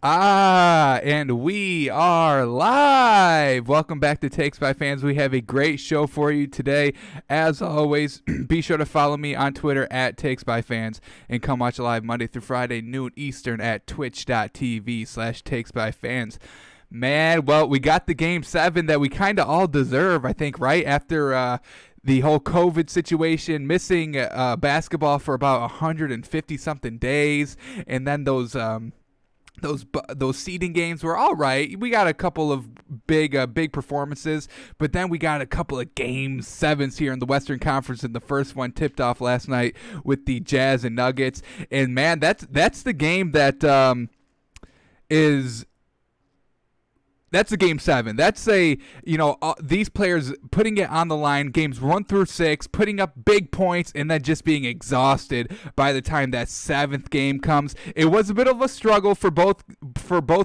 And we are live. Welcome back to Takes by Fans. We have a great show for you today. As always, be sure to follow me on Twitter at Takes by Fans and come watch live Monday through Friday, noon Eastern at twitch.tv/Takes by Fans. Man, well, we got the Game 7 that we kind of all deserve, I think, right? After the whole COVID situation, missing basketball for about 150-something days, and then those seeding games were all right. We got a couple of big performances, but then we got a couple of Game 7s here in the Western Conference, and the first one tipped off last night with the Jazz and Nuggets. And man, that's the game that is. That's a Game 7. That's these players putting it on the line, games 1 through 6, putting up big points, and then just being exhausted by the time that 7th game comes. It was a bit of a struggle for both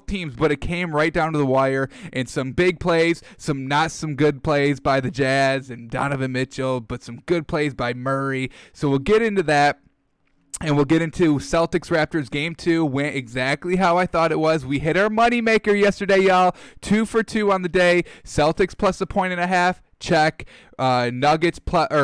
teams, but it came right down to the wire, and some big plays, some not some good plays by the Jazz and Donovan Mitchell, but some good plays by Murray. So we'll get into that. And we'll get into Celtics-Raptors Game 2. Went exactly how I thought it was. We hit our moneymaker yesterday, y'all. 2 for 2 on the day. Celtics plus 1.5. Check. Nuggets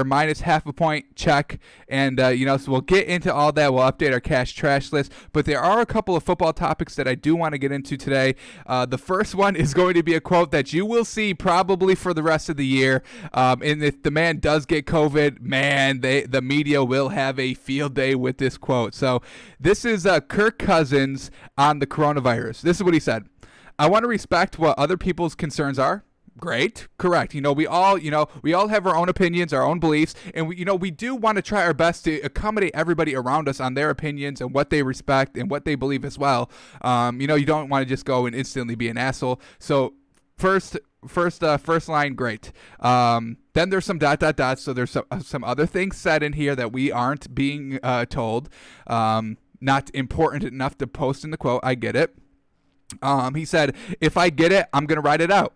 minus half a point. Check. And, so we'll get into all that. We'll update our cash trash list. But there are a couple of football topics that I do want to get into today. The first one is going to be a quote that you will see probably for the rest of the year. And if the man does get COVID, man, the media will have a field day with this quote. So this is Kirk Cousins on the coronavirus. This is what he said. I want to respect what other people's concerns are. Great. Correct. We all have our own opinions, our own beliefs, and we do want to try our best to accommodate everybody around us on their opinions and what they respect and what they believe as well. You don't want to just go and instantly be an asshole. So first line, great. Then there's some ... So there's some other things said in here that we aren't being told. Not important enough to post in the quote. I get it. He said, if I get it, I'm going to write it out.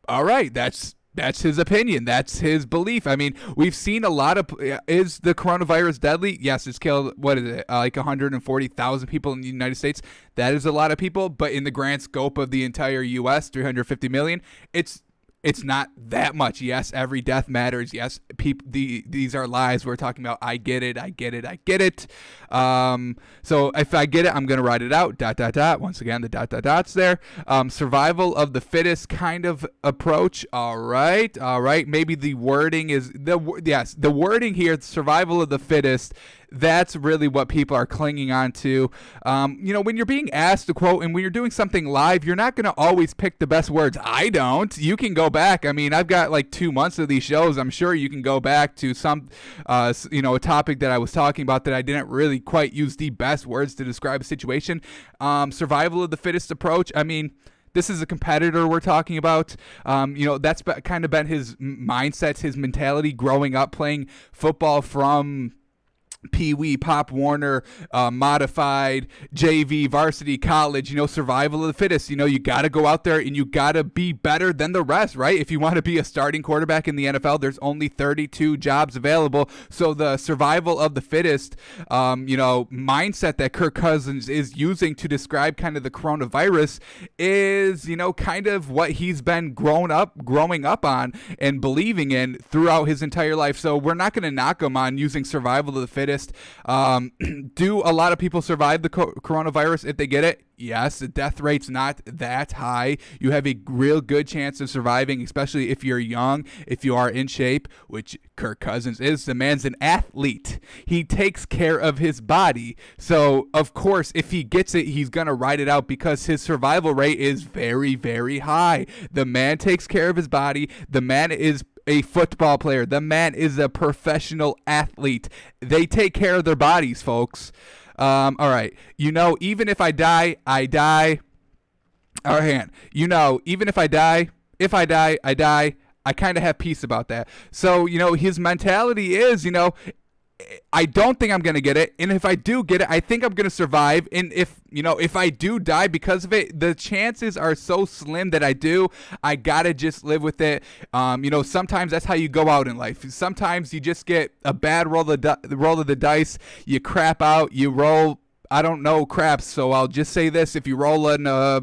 All right, that's his opinion. That's his belief. I mean, we've seen a lot of. Is the coronavirus deadly? Yes, it's killed. What is it? Like 140,000 people in the United States. That is a lot of people. But in the grand scope of the entire U.S., 350 million, it's not that much. Yes, every death matters. Yes, these are lies we're talking about. I get it. So if I get it, I'm going to write it out. ... Once again, the ... dots there. Survival of the fittest kind of approach. All right. Maybe the wording is the wording here, survival of the fittest. That's really what people are clinging on to. When you're being asked to quote and when you're doing something live, you're not going to always pick the best words. I don't. You can go back. I mean, I've got like 2 months of these shows. I'm sure you can go back to some, a topic that I was talking about that I didn't really quite use the best words to describe a situation. Survival of the fittest approach. I mean, this is a competitor we're talking about. That's kind of been his mindset, his mentality growing up playing football from Pee Wee, Pop Warner, modified, JV, varsity, college, survival of the fittest. You got to go out there and you got to be better than the rest, right? If you want to be a starting quarterback in the NFL, there's only 32 jobs available. So the survival of the fittest, mindset that Kirk Cousins is using to describe kind of the coronavirus is, kind of what he's been growing up on and believing in throughout his entire life. So we're not going to knock him on using survival of the fittest. Do a lot of people survive the coronavirus if they get it? Yes, the death rate's not that high. You have a real good chance of surviving, especially if you're young, if you are in shape, which Kirk Cousins is. The man's an athlete. He takes care of his body. So, of course, if he gets it, he's going to ride it out because his survival rate is very, very high. The man takes care of his body. The man is a football player. The man is a professional athlete. They take care of their bodies, folks. All right. Even if I die, I die. All right, even if I die, I die. I kind of have peace about that. So, his mentality is, I don't think I'm going to get it. And if I do get it, I think I'm going to survive. And if I do die because of it, the chances are so slim that I do. I got to just live with it. Sometimes that's how you go out in life. Sometimes you just get a bad roll of the dice. You crap out. You roll I don't know craps, so I'll just say this: if you roll a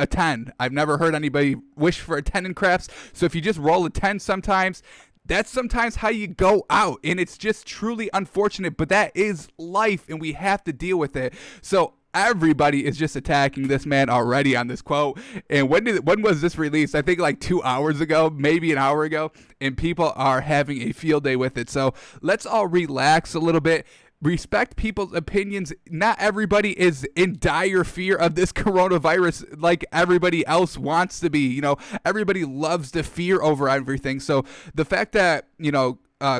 10, I've never heard anybody wish for a 10 in craps. So if you just roll a 10 sometimes, that's sometimes how you go out, and it's just truly unfortunate, but that is life, and we have to deal with it. So everybody is just attacking this man already on this quote. And when was this released? I think like 2 hours ago, maybe an hour ago, and people are having a field day with it. So let's all relax a little bit. Respect people's opinions. Not everybody is in dire fear of this coronavirus like everybody else wants to be. You know, everybody loves to fear over everything. So the fact that,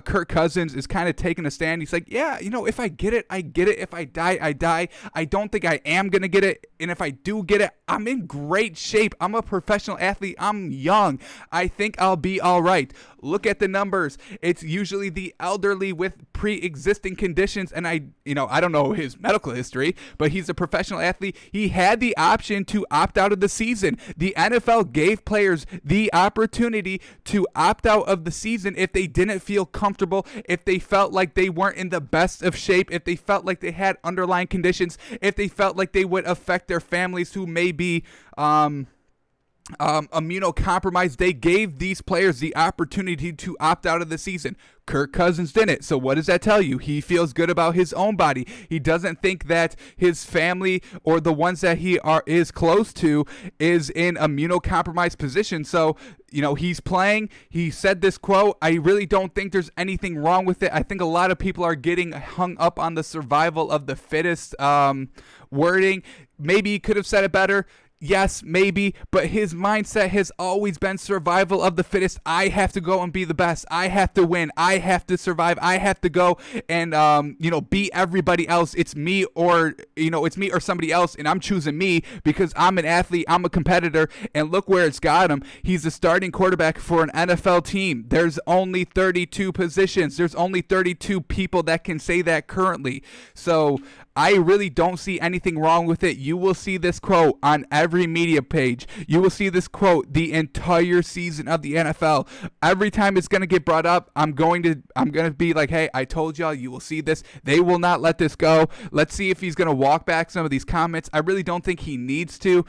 Kirk Cousins is kind of taking a stand. He's like, yeah, if I get it, I get it. If I die, I die. I don't think I am going to get it. And if I do get it, I'm in great shape. I'm a professional athlete. I'm young. I think I'll be all right. Look at the numbers. It's usually the elderly with pre-existing conditions. And I don't know his medical history, but he's a professional athlete. He had the option to opt out of the season. The NFL gave players the opportunity to opt out of the season if they didn't feel comfortable, if they felt like they weren't in the best of shape, if they felt like they had underlying conditions, if they felt like they would affect their families who may be immunocompromised. They gave these players the opportunity to opt out of the season. Kirk Cousins didn't. So what does that tell you? He feels good about his own body. He doesn't think that his family or the ones that he is close to is in immunocompromised position. So, he's playing. He said this quote. I really don't think there's anything wrong with it. I think a lot of people are getting hung up on the survival of the fittest wording. Maybe he could have said it better. Yes, maybe, but his mindset has always been survival of the fittest. I have to go and be the best. I have to win. I have to survive. I have to go and, beat everybody else. It's me or somebody else, and I'm choosing me because I'm an athlete. I'm a competitor, and look where it's got him. He's a starting quarterback for an NFL team. There's only 32 positions. There's only 32 people that can say that currently. So I really don't see anything wrong with it. You will see this quote on every media page. You will see this quote the entire season of the NFL. Every time it's going to get brought up, I'm going to be like, hey, I told y'all. You will see this. They will not let this go. Let's see if he's going to walk back some of these comments. I really don't think he needs to.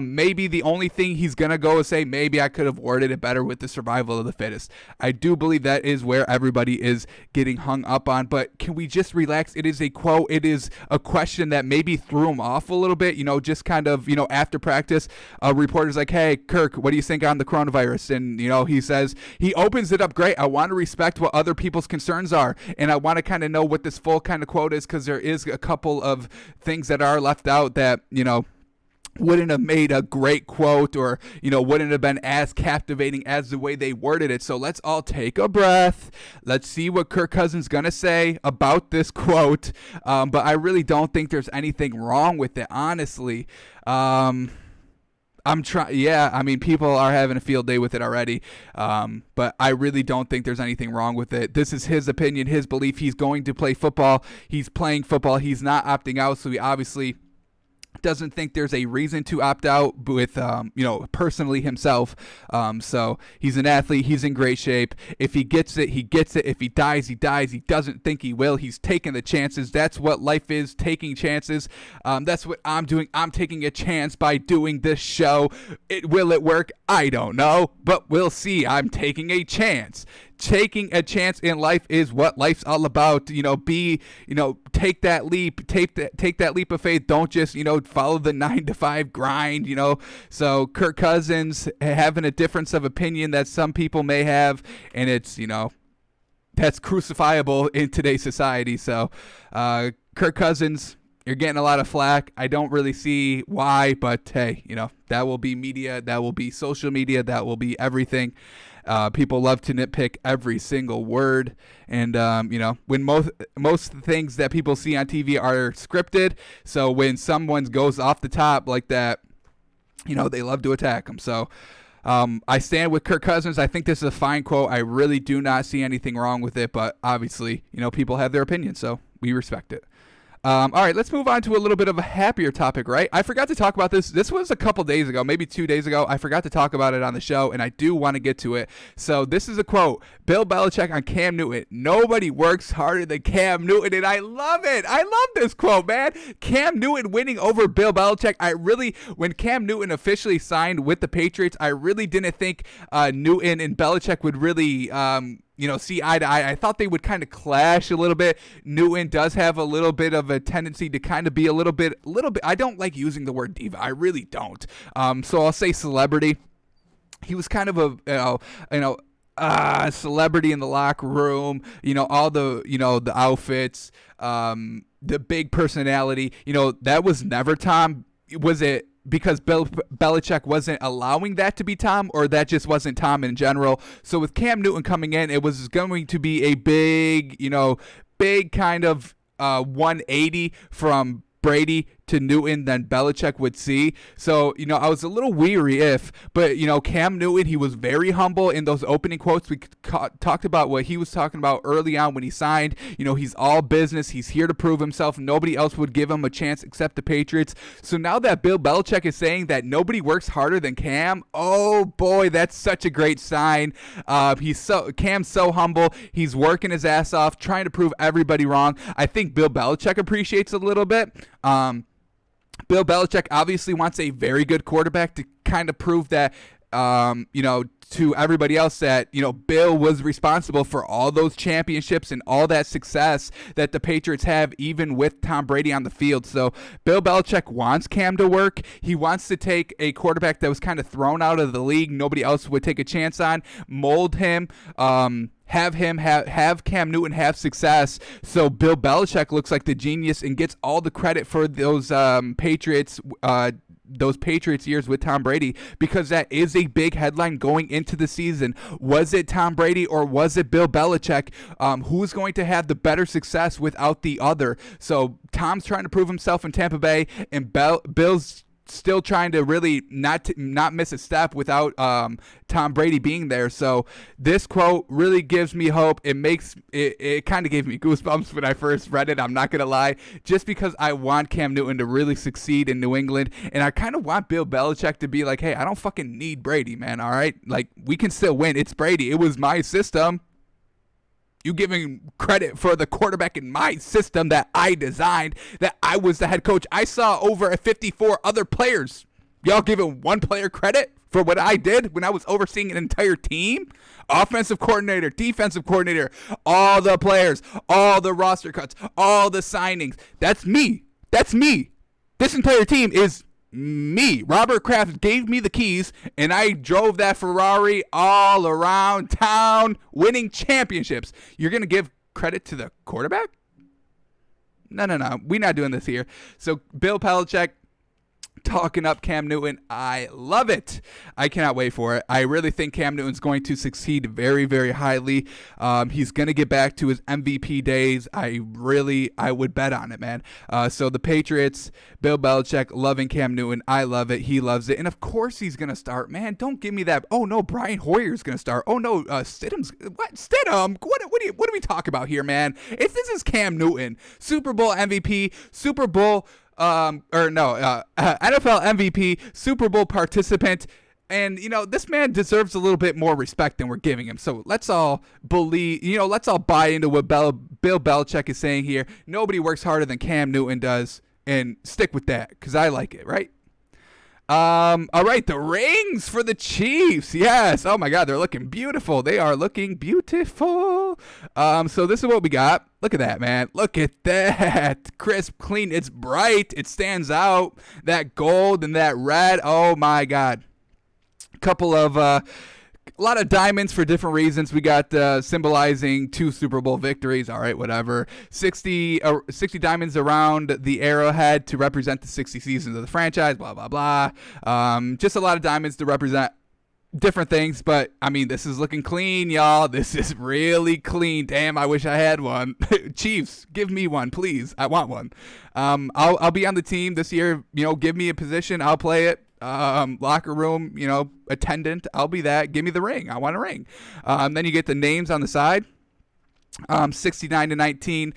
Maybe the only thing he's going to go is say, maybe I could have worded it better with the survival of the fittest. I do believe that is where everybody is getting hung up on, but can we just relax? It is a quote. It is a question that maybe threw him off a little bit, just kind of, after practice, a reporter's like, hey, Kirk, what do you think on the coronavirus? And, he says, he opens it up great. I want to respect what other people's concerns are. And I want to kind of know what this full kind of quote is, because there is a couple of things that are left out that, wouldn't have made a great quote or, wouldn't have been as captivating as the way they worded it. So let's all take a breath. Let's see what Kirk Cousins going to say about this quote. But I really don't think there's anything wrong with it, honestly. People are having a field day with it already. But I really don't think there's anything wrong with it. This is his opinion, his belief. He's going to play football. He's playing football. He's not opting out. So he obviously doesn't think there's a reason to opt out with, personally himself. So he's an athlete. He's in great shape. If he gets it, he gets it. If he dies, he dies. He doesn't think he will. He's taking the chances. That's what life is, taking chances. That's what I'm doing. I'm taking a chance by doing this show. Will it work? I don't know, but we'll see. I'm taking a chance. Taking a chance in life is what life's all about. Take that leap, take that leap of faith. Don't just, follow the 9-to-5 grind, So Kirk Cousins having a difference of opinion that some people may have, and it's, that's crucifiable in today's society. So, Kirk Cousins, you're getting a lot of flack. I don't really see why, but hey, that will be media, that will be social media, that will be everything. People love to nitpick every single word, and when most things that people see on TV are scripted, so when someone goes off the top like that, they love to attack them. So I stand with Kirk Cousins. I think this is a fine quote. I really do not see anything wrong with it, but obviously, people have their opinion, so we respect it. All right, let's move on to a little bit of a happier topic, right? I forgot to talk about this. This was a couple days ago, maybe 2 days ago. I forgot to talk about it on the show, and I do want to get to it. So this is a quote. Bill Belichick on Cam Newton. Nobody works harder than Cam Newton, and I love it. I love this quote, man. Cam Newton winning over Bill Belichick. When Cam Newton officially signed with the Patriots, I really didn't think Newton and Belichick would really see eye to eye. I thought they would kind of clash a little bit. Newton does have a little bit of a tendency to kind of be a little bit. I don't like using the word diva. I really don't. So I'll say celebrity. He was kind of a celebrity in the locker room. All the outfits, the big personality. That was never Tom. Was it because Bill Belichick wasn't allowing that to be Tom, or that just wasn't Tom in general? So with Cam Newton coming in, it was going to be a big kind of 180 from Brady to Newton than Belichick would see. So, I was a little weary but Cam Newton, he was very humble in those opening quotes. We talked about what he was talking about early on when he signed. He's all business. He's here to prove himself. Nobody else would give him a chance except the Patriots. So now that Bill Belichick is saying that nobody works harder than Cam, oh boy, that's such a great sign. Cam's so humble. He's working his ass off, trying to prove everybody wrong. I think Bill Belichick appreciates a little bit. Bill Belichick obviously wants a very good quarterback to kind of prove that, to everybody else that, Bill was responsible for all those championships and all that success that the Patriots have, even with Tom Brady on the field. So Bill Belichick wants Cam to work. He wants to take a quarterback that was kind of thrown out of the league, nobody else would take a chance on, mold him, have Cam Newton have success. So Bill Belichick looks like the genius and gets all the credit for those Patriots years with Tom Brady, because that is a big headline going into the season. Was it Tom Brady or was it Bill Belichick? Who's going to have the better success without the other? So Tom's trying to prove himself in Tampa Bay, and Bill's still trying to really not miss a step without Tom Brady being there. So this quote really gives me hope. It kind of gave me goosebumps when I first read it, I'm not gonna lie, just because I want Cam Newton to really succeed in New England, and I kind of want Bill Belichick to be like, hey, I don't fucking need Brady, man. All right, like, we can still win. It's Brady. It was my system. You giving credit for the quarterback in my system that I designed, that I was the head coach. I saw over 54 other players. Y'all giving one player credit for what I did when I was overseeing an entire team? Offensive coordinator, defensive coordinator, all the players, all the roster cuts, all the signings. That's me. That's me. This entire team is me. Robert Kraft gave me the keys, and I drove that Ferrari all around town, winning championships. You're going to give credit to the quarterback? No. We're not doing this here. So Bill Belichick talking up Cam Newton. I love it. I cannot wait for it. I really think Cam Newton's going to succeed very, very highly. He's going to get back to his MVP days. I would bet on it, man. So the Patriots, Bill Belichick, loving Cam Newton. I love it. He loves it. And of course he's going to start, man. Don't give me that. Oh no, Brian Hoyer's going to start. Oh no, Stidham's, what? Stidham? What do we talk about here, man? This is Cam Newton. Super Bowl MVP, Super Bowl NFL MVP, Super Bowl participant, and this man deserves a little bit more respect than we're giving him. So let's all let's all buy into what Bill Belichick is saying here. Nobody works harder than Cam Newton does, and stick with that because I like it, right? All right, the rings for the Chiefs. Yes. Oh my God, they're looking beautiful. They are looking beautiful. So this is what we got. Look at that, man. Look at that. Crisp, clean. It's bright. It stands out. That gold and that red. Oh my God. A lot of diamonds for different reasons. We got symbolizing 2 Super Bowl victories. All right, whatever. 60 diamonds around the arrowhead to represent the 60 seasons of the franchise, blah, blah, blah. Just a lot of diamonds to represent different things, but I mean, this is looking clean, y'all. This is really clean. Damn, I wish I had one. Chiefs, give me one, please. I want one. I'll be on the team this year. Give me a position. I'll play it. Locker room, attendant. I'll be that. Give me the ring. I want a ring. Then you get the names on the side. 69-19.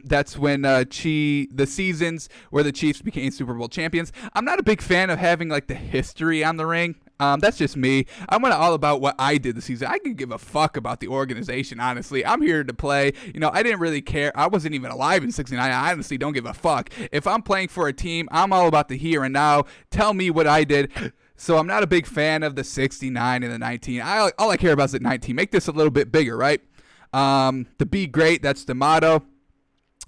That's when the seasons where the Chiefs became Super Bowl champions. I'm not a big fan of having like the history on the ring. That's just me. I'm all about what I did this season. I could give a fuck about the organization, honestly. I'm here to play. I didn't really care. I wasn't even alive in 69. I honestly don't give a fuck. If I'm playing for a team, I'm all about the here and now. Tell me what I did. So I'm not a big fan of the 69 and the 19. All I care about is the 19. Make this a little bit bigger, right? The be great, that's the motto.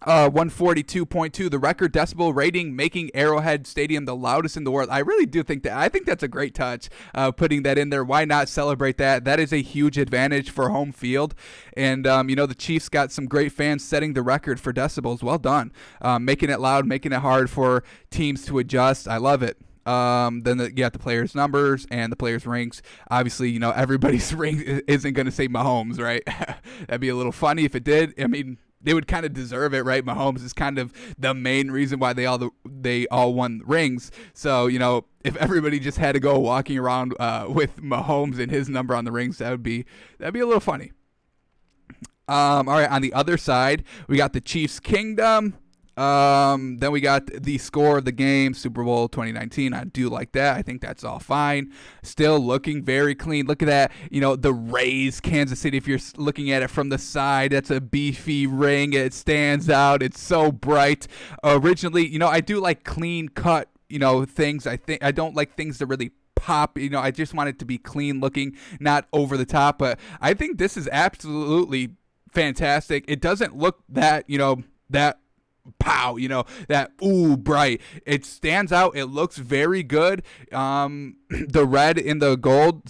142.2, the record decibel rating, making Arrowhead Stadium the loudest in the world. I really do think that. I think that's a great touch, putting that in there. Why not celebrate that? That is a huge advantage for home field. And, the Chiefs got some great fans setting the record for decibels. Well done. Making it loud, making it hard for teams to adjust. I love it. Then you got the players' numbers and the players' rings. Obviously, everybody's ring isn't going to say Mahomes, right? That'd be a little funny if it did. I mean, they would kind of deserve it, right? Mahomes is kind of the main reason why they all won rings. So, if everybody just had to go walking around with Mahomes and his number on the rings, that'd be a little funny. All right, on the other side, we got the Chiefs Kingdom. Then we got the score of the game, Super Bowl 2019. I do like that. I think that's all fine. Still looking very clean. Look at that. The Rays, Kansas City, if you're looking at it from the side, that's a beefy ring. It stands out. It's so bright. Originally, I do like clean cut, things. I don't like things that really pop. I just want it to be clean looking, not over the top. But I think this is absolutely fantastic. It doesn't look that, that pow, that bright. It stands out. It looks very good. The red and the gold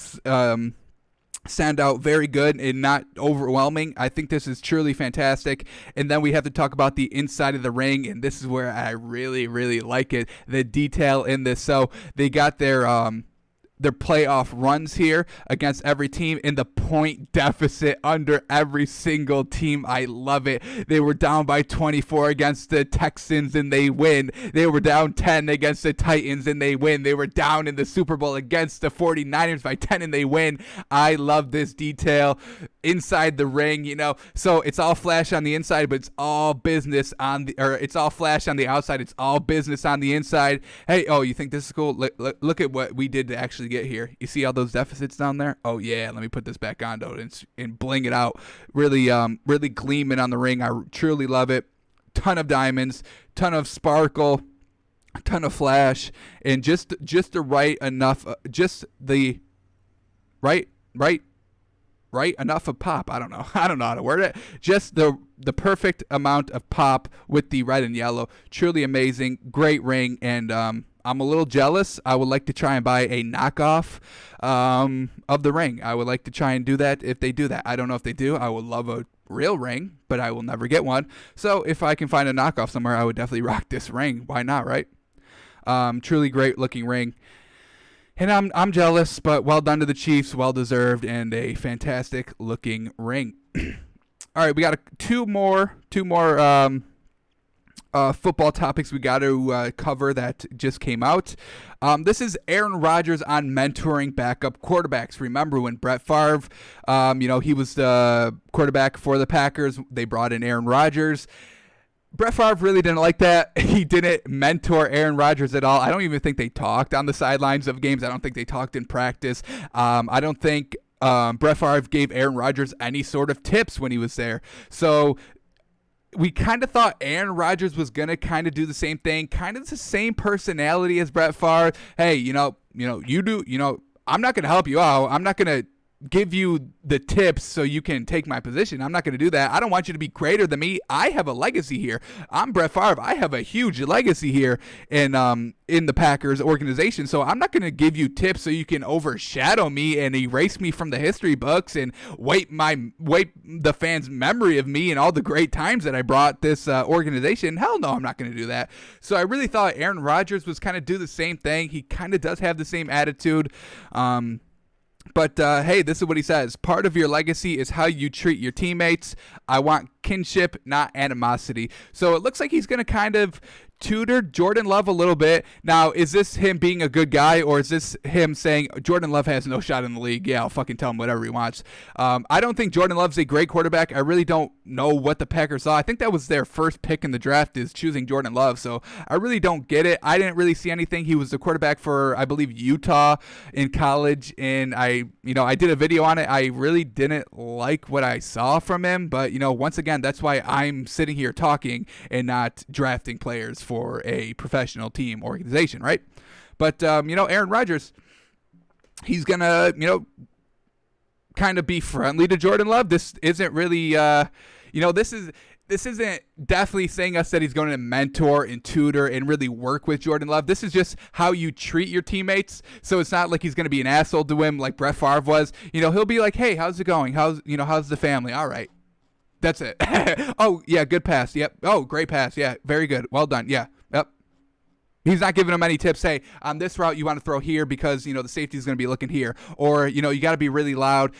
stand out very good and not overwhelming. I think this is truly fantastic. And then we have to talk about the inside of the ring, and this is where I really, really like it. The detail in this. So they got their playoff runs here against every team in the point deficit under every single team. I love it. They were down by 24 against the Texans and they win. They were down 10 against the Titans and they win. They were down in the Super Bowl against the 49ers by 10 and they win. I love this detail inside the ring, so it's all flash on the inside, but it's all business it's all flash on the outside. It's all business on the inside. Hey, you think this is cool? Look at what we did to actually get here. You see all those deficits down there? Oh yeah, let me put this back on though and bling it out. Really gleaming on the ring. I truly love it. Ton of diamonds, ton of sparkle, ton of flash, and just the right enough, just the right enough of pop. I don't know how to word it. Just the perfect amount of pop with the red and yellow. Truly amazing. Great ring, and I'm a little jealous. I would like to try and buy a knockoff of the ring. I would like to try and do that if they do that. I don't know if they do. I would love a real ring, but I will never get one. So if I can find a knockoff somewhere, I would definitely rock this ring. Why not, right? Truly great looking ring. And I'm jealous, but well done to the Chiefs, well deserved, and a fantastic looking ring. All right, we got two more football topics we got to cover that just came out. This is Aaron Rodgers on mentoring backup quarterbacks. Remember when Brett Favre, he was the quarterback for the Packers. They brought in Aaron Rodgers. Brett Favre really didn't like that. He didn't mentor Aaron Rodgers at all. I don't even think they talked on the sidelines of games. I don't think they talked in practice. I don't think Brett Favre gave Aaron Rodgers any sort of tips when he was there. So we kind of thought Aaron Rodgers was going to kind of do the same thing, kind of the same personality as Brett Favre. Hey, you do, I'm not going to help you out. I'm not going to give you the tips so you can take my position. I'm not going to do that. I don't want you to be greater than me. I have a legacy here. I'm Brett Favre. I have a huge legacy here in the Packers organization. So I'm not going to give you tips so you can overshadow me and erase me from the history books and wipe the fans' memory of me and all the great times that I brought this organization. Hell no, I'm not going to do that. So I really thought Aaron Rodgers was kind of do the same thing. He kind of does have the same attitude. But hey, this is what he says. Part of your legacy is how you treat your teammates. I want kinship, not animosity. So it looks like he's going to kind of tutor Jordan Love a little bit. Now, is this him being a good guy, or is this him saying Jordan Love has no shot in the league? Yeah, I'll fucking tell him whatever he wants. I don't think Jordan Love's a great quarterback. I really don't know what the Packers saw. I think that was their first pick in the draft, is choosing Jordan Love. So I really don't get it. I didn't really see anything. He was the quarterback for, I believe, Utah in college, and I did a video on it. I really didn't like what I saw from him, but once again, that's why I'm sitting here talking and not drafting players for a professional team organization, right? But Aaron Rodgers, he's gonna kind of be friendly to Jordan Love. This isn't really this isn't definitely saying us that he's going to mentor and tutor and really work with Jordan Love. This is just how you treat your teammates. So it's not like he's going to be an asshole to him like Brett Favre was. He'll be like, hey, how's it going? How's the family? All right. That's it. Oh, yeah, good pass. Yep. Oh, great pass. Yeah, very good. Well done. Yeah. Yep. He's not giving him any tips. Hey, on this route, you want to throw here because, the safety is going to be looking here. Or, you got to be really loud.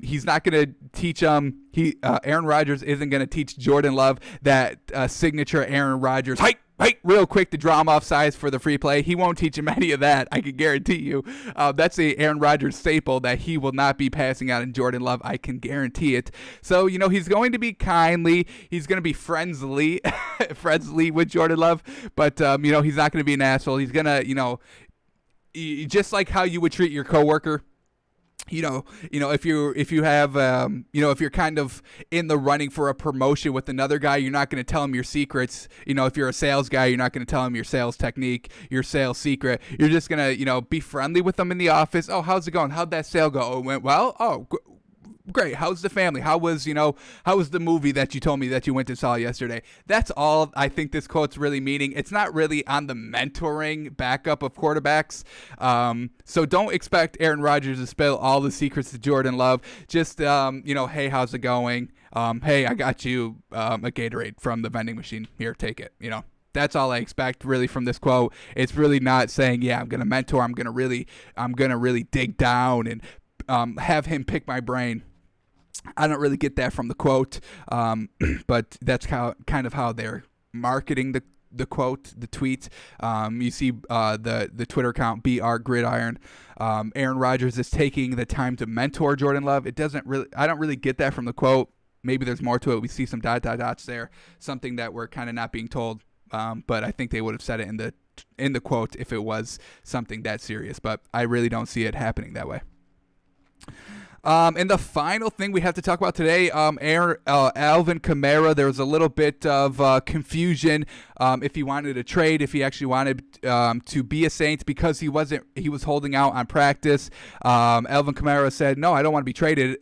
He's not going to teach Aaron Rodgers isn't going to teach Jordan Love that signature Aaron Rodgers height real quick to draw him off sides for the free play. He won't teach him any of that. I can guarantee you. That's a Aaron Rodgers staple that he will not be passing out in Jordan Love. I can guarantee it. So, he's going to be kindly. He's going to be friendly with Jordan Love. But, he's not going to be an asshole. He's going to, just like how you would treat your coworker. If you have if you're kind of in the running for a promotion with another guy, you're not going to tell him your secrets. If you're a sales guy, you're not going to tell him your sales technique, your sales secret. You're just going to, be friendly with them in the office. Oh, how's it going? How'd that sale go? Oh, it went well. Oh, great. How's the family? How was the movie that you told me that you went to saw yesterday? That's all I think this quote's really meaning. It's not really on the mentoring backup of quarterbacks. So don't expect Aaron Rodgers to spill all the secrets to Jordan Love. Just, hey, how's it going? Hey, I got you a Gatorade from the vending machine. Here, take it. That's all I expect really from this quote. It's really not saying, yeah, I'm going to mentor. I'm going to really dig down and have him pick my brain. I don't really get that from the quote, but that's kind of how they're marketing the quote, the tweet. You see the Twitter account BR Gridiron. Aaron Rodgers is taking the time to mentor Jordan Love. I don't really get that from the quote. Maybe there's more to it. We see some dots there, something that we're kind of not being told. But I think they would have said it in the quote if it was something that serious. But I really don't see it happening that way. And the final thing we have to talk about today, Alvin Kamara, there was a little bit of confusion if he wanted to trade, if he actually wanted to be a Saint because he was holding out on practice. Alvin Kamara said, no, I don't want to be traded.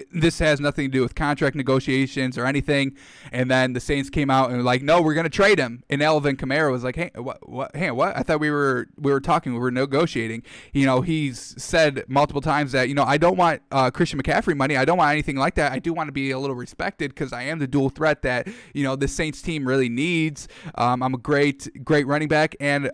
This has nothing to do with contract negotiations or anything. And then the Saints came out and were like, no, we're going to trade him. And Alvin Kamara was like, hey, what? Hey, what? I thought we were talking, we were negotiating. He's said multiple times that, I don't want Christian McCaffrey money. I don't want anything like that. I do want to be a little respected because I am the dual threat that, the Saints team really needs. I'm a great running back and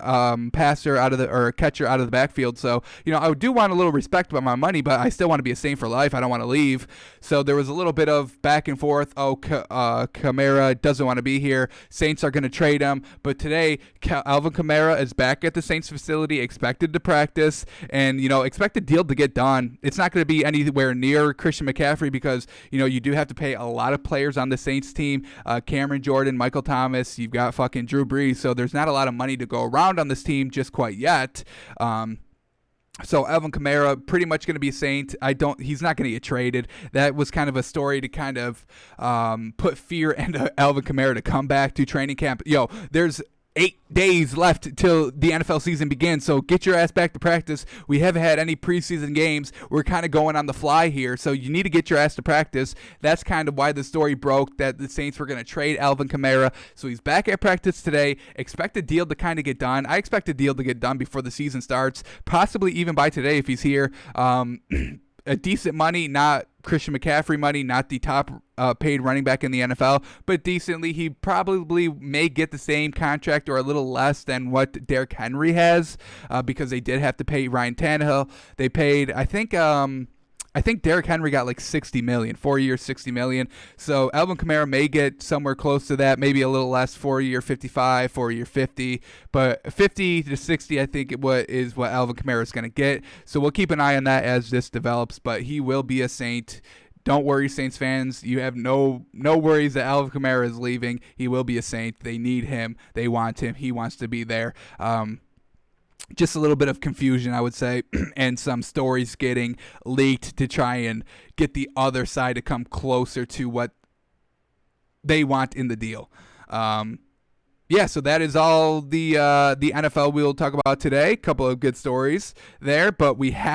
catcher out of the backfield. So, I do want a little respect about my money, but I still want to be a Saint for life. I don't want to leave. So there was a little bit of back and forth. Oh, Kamara doesn't want to be here. Saints are going to trade him. But today, Alvin Kamara is back at the Saints facility, expected to practice, and, expect the deal to get done. It's not going to be anywhere near Christian McCaffrey because, you do have to pay a lot of players on the Saints team. Cameron Jordan, Michael Thomas, you've got fucking Drew Brees. So there's not a lot of money to go around on this team just quite yet. So Alvin Kamara pretty much going to be a Saint. He's not going to get traded. That was kind of a story to kind of put fear into Alvin Kamara to come back to training camp. There's 8 days left till the NFL season begins, so get your ass back to practice. We haven't had any preseason games. We're kind of going on the fly here, so you need to get your ass to practice. That's kind of why the story broke, that the Saints were going to trade Alvin Kamara. So he's back at practice today. Expect a deal to kind of get done. I expect a deal to get done before the season starts, possibly even by today if he's here. A decent money, not Christian McCaffrey money, not the top paid running back in the NFL, but decently. He probably may get the same contract or a little less than what Derrick Henry has because they did have to pay Ryan Tannehill. They paid, I think, I think Derrick Henry got like 60 million, 4 years, 60 million. So Alvin Kamara may get somewhere close to that, maybe a little less, 4 year 55, 4 year 50, but 50 to 60, I think what Alvin Kamara is going to get. So we'll keep an eye on that as this develops, but he will be a Saint. Don't worry, Saints fans. You have no worries that Alvin Kamara is leaving. He will be a Saint. They need him. They want him. He wants to be there. Just a little bit of confusion, I would say, and some stories getting leaked to try and get the other side to come closer to what they want in the deal. So that is all the NFL we'll talk about today. A couple of good stories there, but we have